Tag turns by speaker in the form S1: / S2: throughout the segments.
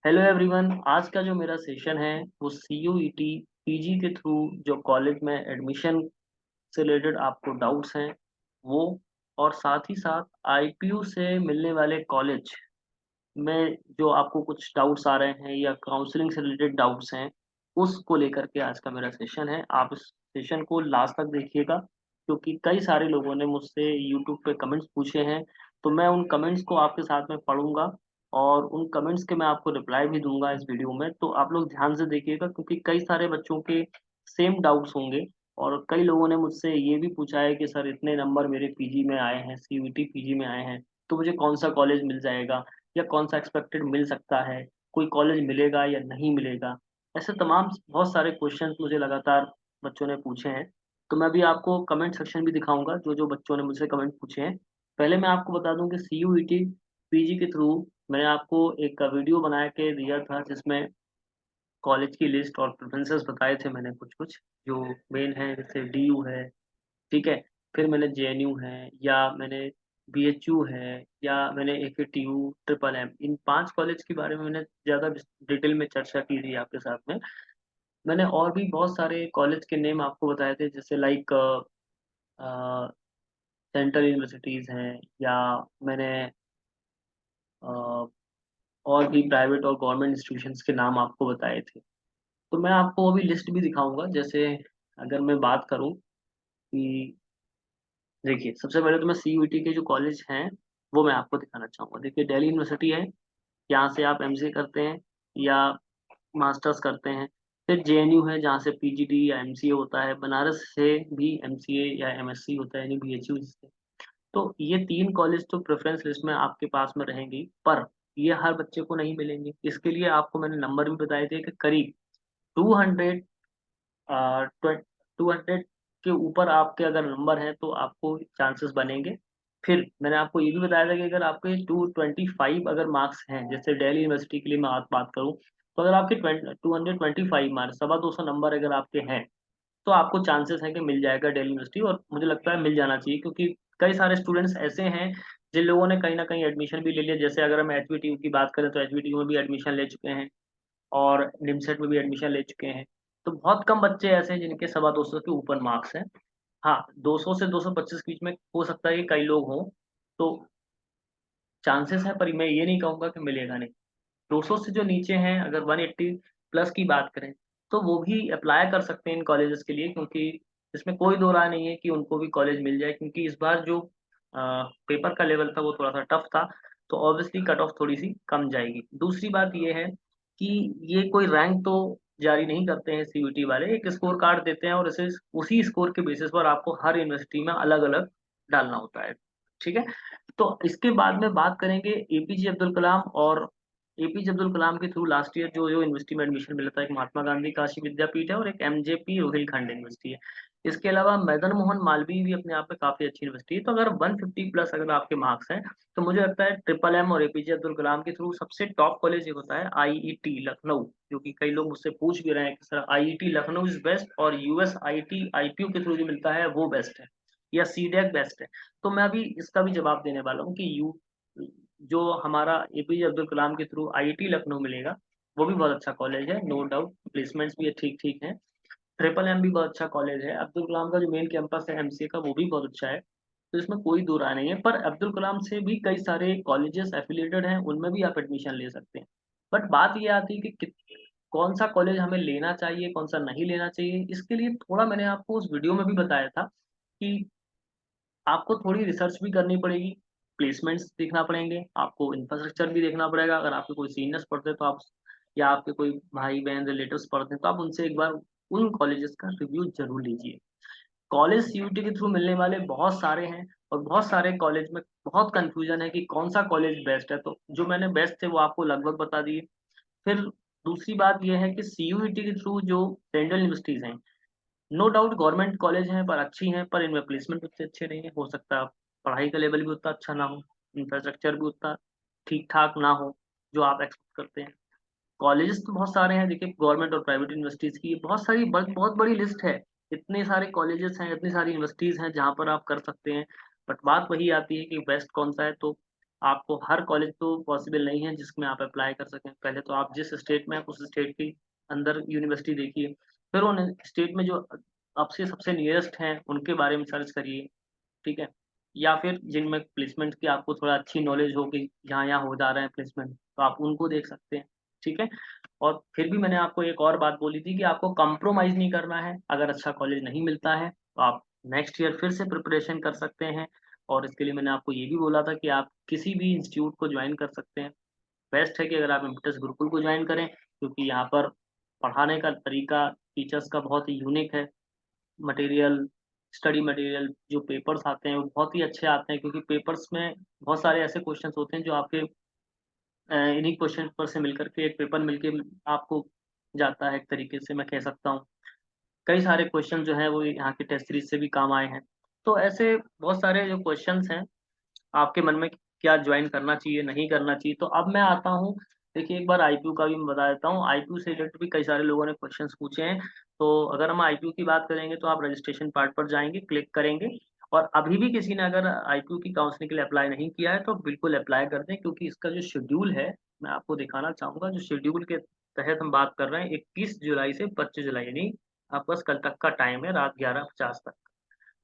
S1: Hello everyone. आज का जो मेरा सेशन है वो सीयूईटी पीजी के थ्रू जो कॉलेज में एडमिशन से रिलेटेड आपको डाउट्स हैं वो, और साथ ही साथ आईपीयू से मिलने वाले कॉलेज में जो आपको कुछ डाउट्स आ रहे हैं या काउंसलिंग से रिलेटेड डाउट्स हैं, उसको लेकर के आज का मेरा सेशन है। आप इस सेशन को लास्ट तक देखिएगा, क्योंकि कई सारे लोगों ने मुझसे यूट्यूब पे कमेंट्स पूछे हैं। तो मैं उन कमेंट्स को आपके साथ में पढ़ूंगा और उन कमेंट्स के मैं आपको रिप्लाई भी दूंगा इस वीडियो में। तो आप लोग ध्यान से देखिएगा, क्योंकि कई सारे बच्चों के सेम डाउट्स होंगे। और कई लोगों ने मुझसे ये भी पूछा है कि सर इतने नंबर मेरे पीजी में आए हैं, सीयूईटी पीजी में आए हैं, तो मुझे कौन सा कॉलेज मिल जाएगा या कौन सा एक्सपेक्टेड मिल सकता है, कोई कॉलेज मिलेगा या नहीं मिलेगा। ऐसे तमाम बहुत सारे क्वेश्चंस मुझे लगातार बच्चों ने पूछे हैं। तो मैं भी आपको कमेंट सेक्शन भी दिखाऊंगा जो जो बच्चों ने मुझसे कमेंट पूछे हैं। पहले मैं आपको बता दूं कि सीयूईटी पीजी के थ्रू मैंने आपको एक वीडियो बना के दिया था, जिसमें कॉलेज की लिस्ट और प्रेफरेंसेस बताए थे मैंने कुछ कुछ जो मेन है, जैसे डीयू है, ठीक है, फिर मैंने जेएनयू है, या मैंने बीएचयू है, या मैंने एकेटीयू, ट्रिपल एम, इन 5 कॉलेज के बारे में मैंने ज़्यादा डिटेल में चर्चा की थी आपके साथ में। मैंने और भी बहुत सारे कॉलेज के नेम आपको बताए थे, जैसे लाइक सेंट्रल यूनिवर्सिटीज़ हैं, या मैंने और भी प्राइवेट और गवर्नमेंट इंस्टीट्यूशंस के नाम आपको बताए थे। तो मैं आपको अभी लिस्ट भी दिखाऊंगा। जैसे अगर मैं बात करूं कि देखिए, सबसे पहले तो मैं सीयूईटी के जो कॉलेज हैं वो मैं आपको दिखाना चाहूँगा। देखिए, दिल्ली यूनिवर्सिटी है, यहाँ से आप एमसीए करते हैं या मास्टर्स करते हैं। फिर जेएनयू है, जहाँ से पीजीडी या एमसीए होता है। बनारस से भी एमसीए या एमएससी होता है, यानी बीएचयू जिससे। तो ये 3 कॉलेज तो प्रेफ़रेंस लिस्ट में आपके पास में रहेंगी, पर ये हर बच्चे को नहीं मिलेंगे। इसके लिए आपको मैंने नंबर भी बताए थे कि करीब 200 200 के ऊपर आपके अगर नंबर हैं तो आपको चांसेस बनेंगे। फिर मैंने आपको ये भी बताया था कि अगर आपके 225 अगर मार्क्स हैं, जैसे दिल्ली यूनिवर्सिटी के लिए मैं आज बात करूं, तो अगर आपके 225 मार्क्स, 225 नंबर अगर आपके हैं, तो आपको चांसेस हैं कि मिल जाएगा दिल्ली यूनिवर्सिटी। और मुझे लगता है मिल जाना चाहिए, क्योंकि कई सारे स्टूडेंट्स ऐसे हैं जिन लोगों ने कहीं ना कहीं एडमिशन भी ले लिया। जैसे अगर हम एचबीटीयू की बात करें तो एचबीटीयू में भी एडमिशन ले चुके हैं, और निमसेट में भी एडमिशन ले चुके हैं। तो बहुत कम बच्चे ऐसे हैं जिनके 225 के ऊपर मार्क्स हैं। हाँ, 200 से 225 के बीच में हो सकता है कि कई लोग हों, तो चांसेस है, पर मैं ये नहीं कहूँगा कि मिलेगा नहीं। 200 से जो नीचे हैं, अगर 180 प्लस की बात करें, तो वो भी अप्लाई कर सकते हैं इन कॉलेजेस के लिए, क्योंकि इसमें कोई दो राय नहीं है कि उनको भी कॉलेज मिल जाए। क्योंकि इस बार जो पेपर का लेवल था वो थोड़ा सा टफ था, तो ऑब्वियसली कट ऑफ थोड़ी सी कम जाएगी। दूसरी बात ये है कि ये कोई रैंक तो जारी नहीं करते हैं सीयूईटी वाले, एक स्कोर कार्ड देते हैं, और इसे उसी स्कोर के बेसिस पर आपको हर यूनिवर्सिटी में अलग अलग डालना होता है। ठीक है, तो इसके बाद में बात करेंगे एपीजे अब्दुल कलाम। और एपीजे अब्दुल कलाम के थ्रू लास्ट ईयर जो जो यूनिवर्सिटी में एडमिशन मिला था, एक महात्मा गांधी काशी विद्यापीठ है और एक एमजेपी रोहिलखंड यूनिवर्सिटी है। इसके अलावा मदन मोहन मालवीय भी अपने आप में काफी अच्छी यूनिवर्सिटी है। तो अगर 150 प्लस अगर आपके मार्क्स हैं, तो मुझे लगता है ट्रिपल एम और एपीजे अब्दुल कलाम के थ्रू सबसे टॉप कॉलेज एक होता है आईईटी लखनऊ, जो कि कई लोग मुझसे पूछ भी रहे हैं कि sir IET Lucknow is best, और यूएस आईटी आईपीयू के थ्रू जो मिलता है वो बेस्ट है, या सीडेक बेस्ट है। तो मैं अभी इसका भी जवाब देने वाला हूँ कि यू जो हमारा एपीजे अब्दुल कलाम के थ्रू आईआईटी लखनऊ मिलेगा, वो भी बहुत अच्छा कॉलेज है, नो डाउट। प्लेसमेंट्स भी ठीक ठीक हैं। ट्रिपल एम भी बहुत अच्छा कॉलेज है। अब्दुल कलाम का जो मेन कैंपस है एमसीए का, वो भी बहुत अच्छा है। तो इसमें कोई दो राय नहीं है। पर अब्दुल कलाम से भी कई सारे कॉलेजेस एफिलिएटेड हैं, उनमें भी आप एडमिशन ले सकते हैं। बट बात ये आती है कि कौन सा कॉलेज हमें लेना चाहिए, कौन सा नहीं लेना चाहिए। इसके लिए थोड़ा मैंने आपको उस वीडियो में भी बताया था कि आपको थोड़ी रिसर्च भी करनी पड़ेगी, प्लेसमेंट्स देखना पड़ेंगे, आपको इंफ्रास्ट्रक्चर भी देखना पड़ेगा। अगर आपके कोई सीनियर्स पढ़ते हैं तो आप, या आपके कोई भाई बहन रिलेटिव्स पढ़ते हैं, तो आप उनसे एक बार उन कॉलेजेस का रिव्यू जरूर लीजिए। कॉलेज सीयूटी के थ्रू मिलने वाले बहुत सारे हैं, और बहुत सारे कॉलेज में बहुत कंफ्यूजन है कि कौन सा कॉलेज बेस्ट है। तो जो मैंने बेस्ट थे वो आपको लगभग बता दिए। फिर दूसरी बात यह है कि सीयूईटी के थ्रू जो सेंट्रल यूनिवर्सिटीज हैं, नो डाउट गवर्नमेंट कॉलेज हैं, पर अच्छी हैं, पर इनमें प्लेसमेंट उतने अच्छे नहीं है। हो सकता है पढ़ाई का लेवल भी उतना अच्छा ना हो, इंफ्रास्ट्रक्चर भी उतना ठीक ठाक ना हो जो आप एक्सपेक्ट करते हैं। कॉलेजेस तो बहुत सारे हैं, देखिए गवर्नमेंट और प्राइवेट यूनिवर्सिटीज की बहुत सारी बहुत बड़ी लिस्ट है। इतने सारे कॉलेजेस हैं, इतनी सारी यूनिवर्सिटीज हैं जहाँ पर आप कर सकते हैं। बट बात वही आती है कि बेस्ट कौन सा है। तो आपको हर कॉलेज तो पॉसिबल नहीं है जिसमें आप अप्लाई कर सकें। पहले तो आप जिस स्टेट में हैं, उस स्टेट के अंदर यूनिवर्सिटी देखिए, फिर उन स्टेट में जो आपसे सबसे नियरेस्ट हैं, उनके बारे में सर्च करिए, ठीक है? या फिर जिनमें प्लेसमेंट की आपको थोड़ा अच्छी नॉलेज हो कि यहाँ-यहाँ हो जा रहे हैं प्लेसमेंट, तो आप उनको देख सकते हैं, ठीक है? और फिर भी मैंने आपको एक और बात बोली थी कि आपको कॉम्प्रोमाइज़ नहीं करना है, अगर अच्छा कॉलेज नहीं मिलता है, तो आप नेक्स्ट ईयर फिर से प्रिपरेशन कर सकते हैं और इसके लिए मैंने आपको ये भी बोला था कि आप किसी भी इंस्टीट्यूट को जॉइन कर सकते हैं। बेस्ट है कि अगर आप इम्पीटस गुरुकुल को जॉइन करें, क्योंकि यहाँ पर पढ़ाने का तरीका टीचर्स का बहुत ही यूनिक है। मटेरियल, स्टडी मटेरियल जो पेपर्स आते हैं, वो बहुत ही अच्छे आते हैं क्योंकि पेपर्स में बहुत सारे ऐसे क्वेश्चन्स होते हैं जो आपके इन्हीं क्वेश्चन पेपर से मिल कर के एक पेपर मिलके आपको जाता है एक तरीके से मैं कह सकता हूँ। कई सारे क्वेश्चन जो हैं वो यहाँ के टेस्ट सीरीज़ से भी काम आए हैं। तो ऐसे बहुत सारे जो क्वेश्चन्स हैं आपके मन में क्या जॉइन करना चाहिए, नहीं करना चाहिए। तो अब मैं आता हूँ, देखिए एक बार आईपीयू का भी मैं बता देता हूँ। आईपीयू से रिलेटेड भी कई सारे लोगों ने क्वेश्चन्स पूछे हैं। तो अगर हम आईपीयू की बात करेंगे तो आप रजिस्ट्रेशन पार्ट पर जाएँगे, क्लिक करेंगे और अभी भी किसी ने अगर आईपीयू की काउंसलिंग के लिए अप्लाई नहीं किया है तो बिल्कुल अप्लाई कर दें क्योंकि इसका जो शेड्यूल है, मैं आपको दिखाना चाहूँगा। जो शेड्यूल के तहत हम बात कर रहे हैं 21 जुलाई से 25 जुलाई यानी आपके पास कल तक का टाइम है रात 11:50 तक।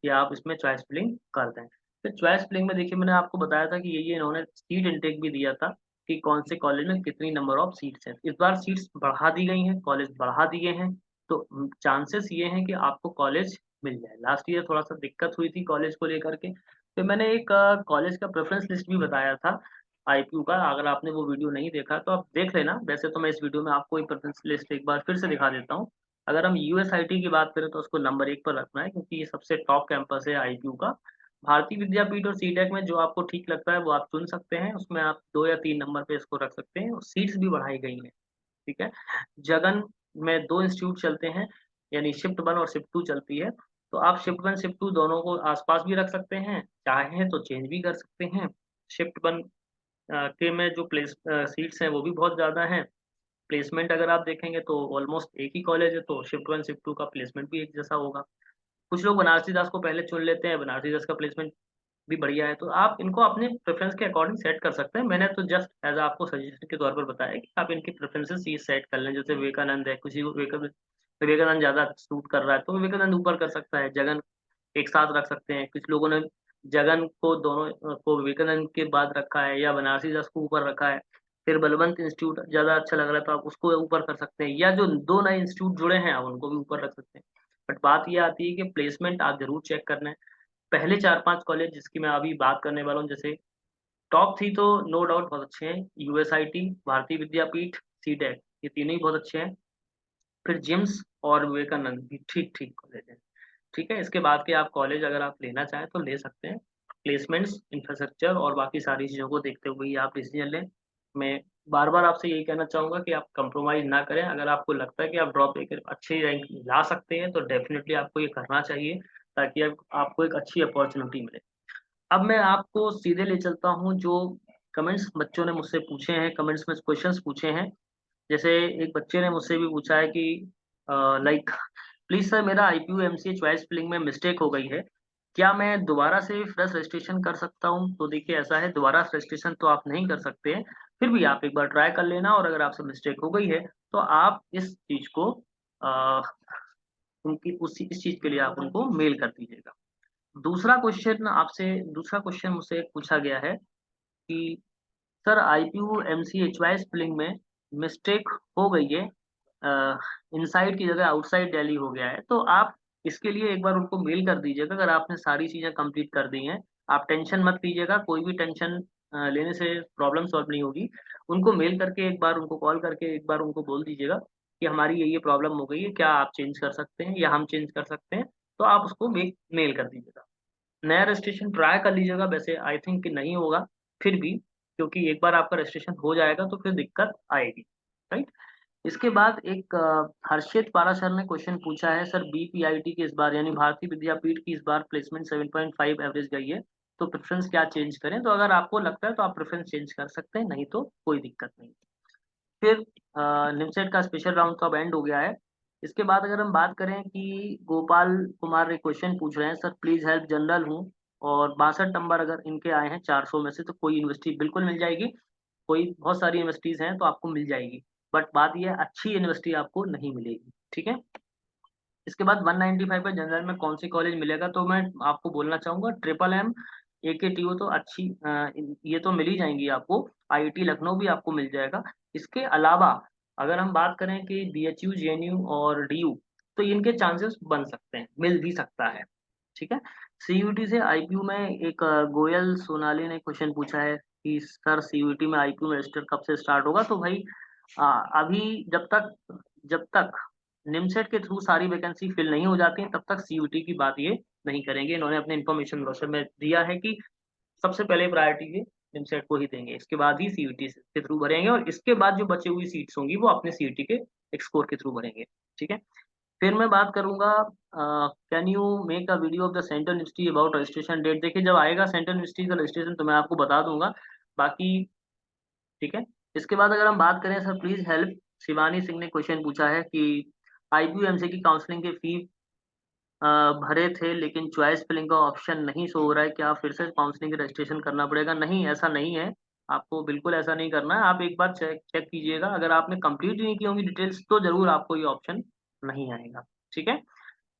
S1: कि आप इसमें चॉइस फिलिंग कर दें। फिर चॉइस फिलिंग में देखिए मैंने आपको बताया था कि ये इन्होंने सीट इनटेक भी दिया था कि कौन से कॉलेज में कितनी नंबर ऑफ सीट्स हैं। इस बार सीट्स बढ़ा दी गई हैं, कॉलेज बढ़ा दिए हैं, तो चांसेस ये हैं कि आपको कॉलेज मिल जाए। लास्ट ईयर थोड़ा-सा दिक्कत हुई थी कॉलेज को लेकर के, तो मैंने एक कॉलेज का प्रेफ़रेंस लिस्ट भी बताया था आईपीयू का, अगर आपने वो वीडियो नहीं देखा तो आप देख लेना। वैसे तो मैं इस वीडियो में आपको ये प्रेफ़रेंस लिस्ट एक बार फिर से दिखा देता हूँ। अगर हम यूएसआईटी की बात करें तो उसको नंबर 1 पर रखना है क्योंकि ये सबसे टॉप कैंपस है आईपीयू का। भारतीय विद्यापीठ और सीटेक में जो आपको ठीक लगता है वो आप चुन सकते हैं, उसमें आप 2 या 3 नंबर पे इसको रख सकते हैं और सीट्स भी बढ़ाई गई हैं, ठीक है? जगन में 2 इंस्टीट्यूट चलते हैं, यानी शिफ्ट 1 और शिफ्ट 2 चलती है, तो आप शिफ्ट 1, शिफ्ट 2 दोनों को आस-पास भी रख सकते हैं, चाहें तो चेंज भी कर सकते हैं। शिफ्ट 1 के में जो सीट्स हैं वो भी बहुत ज़्यादा हैं। प्लेसमेंट अगर आप देखेंगे तो ऑलमोस्ट एक ही कॉलेज है, तो शिफ्ट 1, शिफ्ट 2 का प्लेसमेंट भी एक जैसा होगा। कुछ लोग बनारसी दास को पहले चुन लेते हैं, बनारसी दास का प्लेसमेंट भी बढ़िया है, तो आप इनको अपने प्रेफ़रेंस के अकॉर्डिंग सेट कर सकते हैं। मैंने तो जस्ट ऐज़ आपको सजेशन के तौर पर बताया कि आप इनकी प्रेफ़रेंसेस ये सेट कर लें। जैसे विवेकानंद है, किसी को विवेकानंद ज़्यादा सूट कर रहा है, तो विवेकानंद ऊपर कर सकता है। जगन एक साथ रख सकते हैं। कुछ लोगों ने जगन को दोनों को विवेकानंद के बाद रखा है या बनारसी दास को ऊपर रखा है। फिर बलवंत इंस्टीट्यूट ज़्यादा अच्छा लग रहा है तो आप उसको ऊपर कर सकते हैं या जो 2 नए इंस्टीट्यूट जुड़े हैं आप उनको भी ऊपर रख सकते हैं। बट बात ये आती है कि प्लेसमेंट आप ज़रूर चेक करना है। पहले 4-5 कॉलेज जिसकी मैं अभी बात करने वाला हूँ जैसे टॉप 3 तो नो डाउट बहुत अच्छे हैं। यूएसआईटी, भारतीय विद्यापीठ, सीटेट ये तीनों ही बहुत अच्छे हैं। फिर जिम्स और विवेकानंद भी ठीक-ठीक कॉलेज हैं। ठीक है? इसके बाद के आप कॉलेज अगर आप लेना चाहें तो ले सकते हैं। प्लेसमेंट्स, इंफ्रास्ट्रक्चर और बाकी सारी चीज़ों को देखते हुए ही आप डिसीज़न लें। मैं बार-बार आपसे यही कहना चाहूँगा कि आप कंप्रोमाइज़ ना करें। अगर आपको लगता है कि आप ड्रॉप लेकर अच्छी रैंक ला सकते हैं, तो डेफ़िनिटली आपको ये करना चाहिए ताकि आपको एक अच्छी अपॉर्च्युनिटी मिले। अब मैं आपको सीधे ले चलता हूँ जो कमेंट्स बच्चों ने मुझसे पूछे हैं, कमेंट्स में क्वेश्चन्स पूछे हैं। जैसे एक बच्चे ने मुझसे भी पूछा है कि लाइक प्लीज़ सर मेरा आईपीयू एमसीए चॉइस फिलिंग में मिस्टेक हो गई है। क्या मैं दोबारा से फ्रेश रजिस्ट्रेशन कर सकता हूँ? तो देखिए ऐसा है दोबारा रजिस्ट्रेशन तो आप नहीं कर सकते हैं, फिर भी आप एक बार ट्राई कर लेना और अगर आपसे मिस्टेक हो गई है, तो आप इस चीज़ को अ, उनकी उसी इस चीज़ के लिए आप उनको मेल कर दीजिएगा। दूसरा क्वेश्चन मुझसे पूछा गया है कि sir IPU MCA choice filling में मिस्टेक हो गई है इनसाइड की जगह आउटसाइड दिल्ली हो गया है, तो आप इसके लिए एक बार उनको मेल कर दीजिएगा अगर आपने सारी चीज़ें कंप्लीट कर दी हैं। आप टेंशन मत लीजिएगा, कोई भी टेंशन लेने से प्रॉब्लम सॉल्व नहीं होगी। उनको मेल करके एक बार उनको कॉल करके एक बार उनको बोल दीजिएगा कि हमारी ये प्रॉब्लम हो गई है, क्या आप चेंज कर सकते हैं या हम चेंज कर सकते हैं? तो आप उसको मेल कर दीजिएगा। नया रजिस्ट्रेशन ट्राई कर लीजिएगा वैसे आई थिंक कि नहीं होगा, फिर भी क्योंकि एक बार आपका रजिस्ट्रेशन हो जाएगा तो फिर दिक्कत आएगी, राइट? इसके बाद एक हर्षित पाराशर ने क्वेश्चन पूछा है सर बीपीआईटी की इस बार यानी भारतीय विद्यापीठ की इस बार प्लेसमेंट 7.5 एवरेज गई है, तो प्रेफ़रेंस क्या चेंज करें? तो अगर आपको लगता है तो आप प्रेफ़रेंस चेंज कर सकते हैं, नहीं तो कोई दिक्कत नहीं। फिर निमसेट का स्पेशल राउंड तो अब एंड हो गया है। इसके बाद अगर हम बात करें कि गोपाल कुमार एक क्वेश्चन पूछ रहे हैं, सर प्लीज़ हेल्प जनरल हूँ और 62 नंबर अगर इनके आए हैं 400 में से तो कोई यूनिवर्सिटी बिल्कुल मिल जाएगी। कोई बहुत सारी यूनिवर्सिटीज़ हैं तो आपको मिल जाएगी। बट बात ये है अच्छी यूनिवर्सिटी आपको नहीं मिलेगी, ठीक है? इसके बाद 195 पे जनरल में कौन-सी कॉलेज मिलेगा तो मैं आपको बोलना चाहूँगा ट्रिपल एम, एकेटीयू तो अच्छी ये तो मिल ही जाएँगी आपको, आईआईटी लखनऊ भी आपको मिल जाएगा। इसके अलावा अगर हम बात करें कि बीएचयू, जेएनयू और डीयू तो इनके चांसेस बन सकते हैं, मिल भी सकता है, ठीक है? सीयूईटी से आईपीयू में एक गोयल सोनाली ने क्वेश्चन पूछा है कि सर सीयूईटी में आईपीयू में रजिस्टर कब से स्टार्ट होगा? तो भाई अभी जब तक निमसेट के थ्रू सारी वैकेंसी फिल नहीं हो जाती हैं, तब तक सीयूईटी की बात ये नहीं करेंगे। इन्होंने अपने इन्फॉर्मेशन ब्रोशर में दिया है कि सबसे पहले प्रायोरिटी ये निमसेट को ही देंगे, इसके बाद ही सीयूईटी के थ्रू भरेंगे और इसके बाद जो बची हुई सीट्स होंगी, वो अपने सीईटी के एक स्कोर के थ्रू भरेंगे, ठीक है? फिर मैं बात करूँगा can you make a video of the central university about registration date? देखिए, जब आएगा सेंट्रल यूनिवर्सिटी का रजिस्ट्रेशन तो मैं आपको बता दूँगा, बाकी ठीक है? इसके बाद अगर हम बात करें sir please help Shivani Singh ने क्वेश्चन पूछा है कि आईपीयू एमसीए की काउंसलिंग के फी अ, भरे थे लेकिन चॉइस फिलिंग का ऑप्शन नहीं शो हो रहा है, क्या फिर से काउंसलिंग का रजिस्ट्रेशन करना पड़ेगा? नहीं, ऐसा नहीं है, आपको बिल्कुल ऐसा नहीं करना है, आप एक बार चेक चेक कीजिएगा, अगर आपने कंप्लीट ही नहीं की होंगी डिटेल्स तो ज़रूर आपको ये ऑप्शन नहीं आएगा, ठीक है?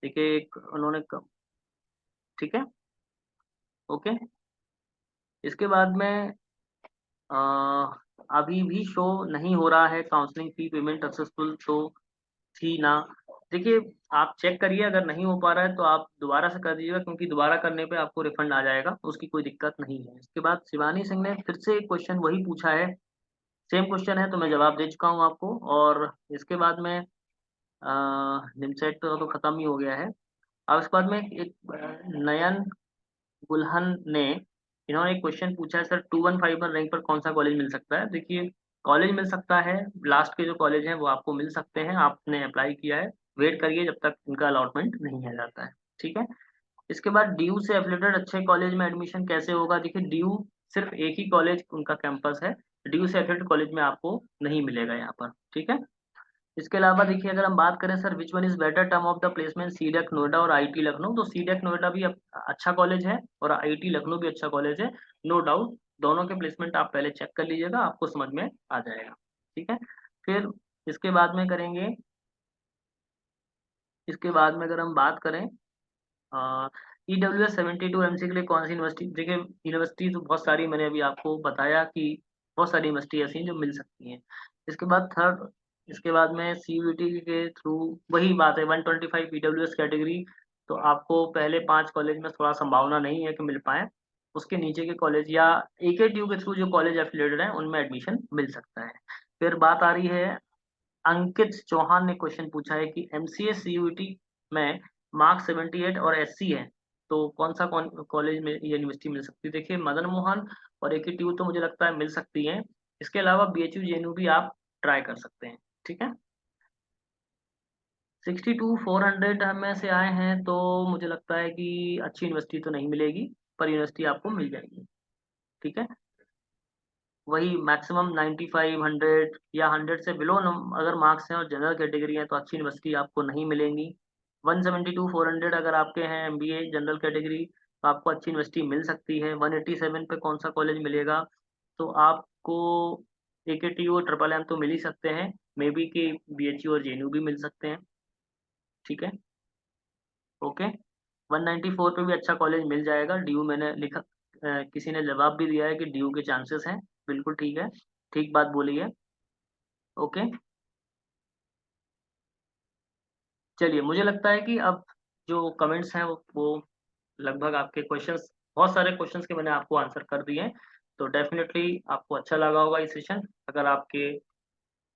S1: देखिए एक उन्होंने क ठीक है? ओके। इसके बाद में अ, अभी भी शो नहीं हो रहा है काउंसलिंग फी पेमेंट सक्सेसफुल तो थी ना। देखिए, आप चेक करिए अगर नहीं हो पा रहा है तो आप दोबारा से कर दीजिएगा क्योंकि दोबारा करने पे आपको रिफंड आ जाएगा, उसकी कोई दिक्कत नहीं है। इसके बाद शिवानी सिंह ने फिर से एक क्वेश्चन वही पूछा है, सेम क्वेश्चन है तो मैं जवाब दे चुका हूँ आपको और इसके बाद में निमसेट तो खत्म ही हो गया है। अब इसके बाद में एक नयन गुलहन ने इन्होंने एक क्वेश्चन पूछा है सर 215 रैंक पर कौन-सा कॉलेज मिल सकता है? देखिए, कॉलेज मिल सकता है, लास्ट के जो कॉलेज हैं वो आपको मिल सकते हैं, आपने अप्लाई किया है, वेट करिए जब तक उनका अलॉटमेंट नहीं आ जाता है, ठीक है? इसके बाद डीयू से एफिलिएटेड अच्छे कॉलेज में एडमिशन कैसे होगा? देखिए डीयू सिर्फ़ एक ही कॉलेज उनका कैंपस है, डीयू से एफिलिएटेड कॉलेज में आपको नहीं मिलेगा यहाँ पर, ठीक है? इसके अलावा देखिए अगर हम बात करें sir which one is better term of the placement CDAC Noida और आईआईटी लखनऊ, तो सीडेक नोएडा भी अच्छा कॉलेज है और आईआईटी लखनऊ भी अच्छा कॉलेज है, नो डाउट दोनों के प्लेसमेंट आप पहले चेक कर लीजिएगा, आपको समझ में आ जाएगा, ठीक है? फिर इसके बाद में करेंगे इसके बाद में अगर हम बात करें ईडब्ल्यूएस 72 एमसी के लिए कौन-सी यूनिवर्सिटी देखिए यूनिवर्सिटी तो बहुत सारी मैंने अभी आपको बताया कि बहुत सारी यूनिवर्सिटी ऐसी हैं जो मिल सकती हैं। इसके बाद थर्ड इसके बाद में सीयूईटी के थ्रू वही बात है 125 ईडब्ल्यूएस कैटेगरी तो आपको पहले 5 कॉलेज में थोड़ा संभावना नहीं है कि मिल पाएँ। उसके नीचे के कॉलेज या एकेटीयू के थ्रू जो कॉलेज एफिलिएटेड हैं उनमें एडमिशन मिल सकता है। फिर बात आ रही है अंकित चौहान ने क्वेश्चन पूछा है कि एमसीए सीयूईटी में मार्क्स 78 और एससी है, तो कौन-सा कॉलेज में यूनिवर्सिटी मिल सकती है? देखिए मदन मोहन और एकेटीयू तो मुझे लगता है मिल सकती हैं। इसके अलावा बीएचयू, जेएनयू भी आप ट्राई कर सकते हैं, ठीक है? 62 400 में से आए हैं, तो मुझे लगता है कि अच्छी यूनिवर्सिटी तो नहीं मिलेगी, पर यूनिवर्सिटी आपको मिल जाएगी, ठीक है? वही मैक्सिमम 95, 100 या 100 से बिलो अगर मार्क्स हैं और जनरल कैटेगरी है तो अच्छी यूनिवर्सिटी आपको नहीं मिलेंगी। 172 400 अगर आपके हैं एमबीए जनरल कैटेगरी तो आपको अच्छी यूनिवर्सिटी मिल सकती है। 187 पे कौन सा कॉलेज मिलेगा? तो आपको एकेटीयू और ट्रिपल एम तो मिल ही सकते हैं। मे बी कि बीएचयू और जेएनयू भी मिल सकते हैं। ठीक है, ओके। 194 पे भी अच्छा कॉलेज मिल जाएगा। डीयू मैंने लिखा किसी ने जवाब भी दिया है कि डीयू के चांसेस हैं। बिल्कुल ठीक है, ठीक बात बोली है। ओके, चलिए मुझे लगता है कि अब जो कमेंट्स हैं वो लगभग आपके क्वेश्चंस बहुत सारे क्वेश्चंस के मैंने आपको आंसर कर दिए हैं। तो डेफ़िनेटली आपको अच्छा लगा होगा ये सेशन। अगर आपके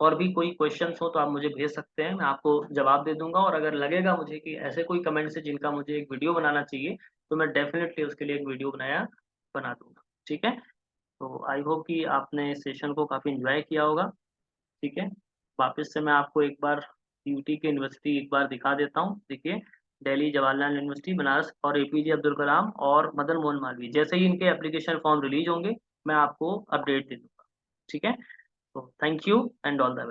S1: और भी कोई क्वेश्चंस हो तो आप मुझे भेज सकते हैं, मैं आपको जवाब दे दूँगा और अगर लगेगा मुझे कि ऐसे कोई कमेंट्स हैं जिनका मुझे एक वीडियो बनाना चाहिए, तो मैं डेफ़िनेटली उसके लिए एक वीडियो बना दूँगा। ठीक है? तो आई होप कि आपने इस सेशन को काफ़ी एन्जॉय किया होगा। ठीक है? वापस से मैं आपको एक बार यूटी की यूनिवर्सिटी एक बार दिखा देता हूँ। देखिए, दिल्ली जवाहरलाल यूनिवर्सिटी, बनारस और एपीजे अब्दुल कलाम और मदन मोहन मालवीय। जैसे ही इनके एप्लीकेशन फॉर्म रिलीज़ होंगे, मैं आपको अपडेट दे दूँगा। ठीक है? तो thank you and all the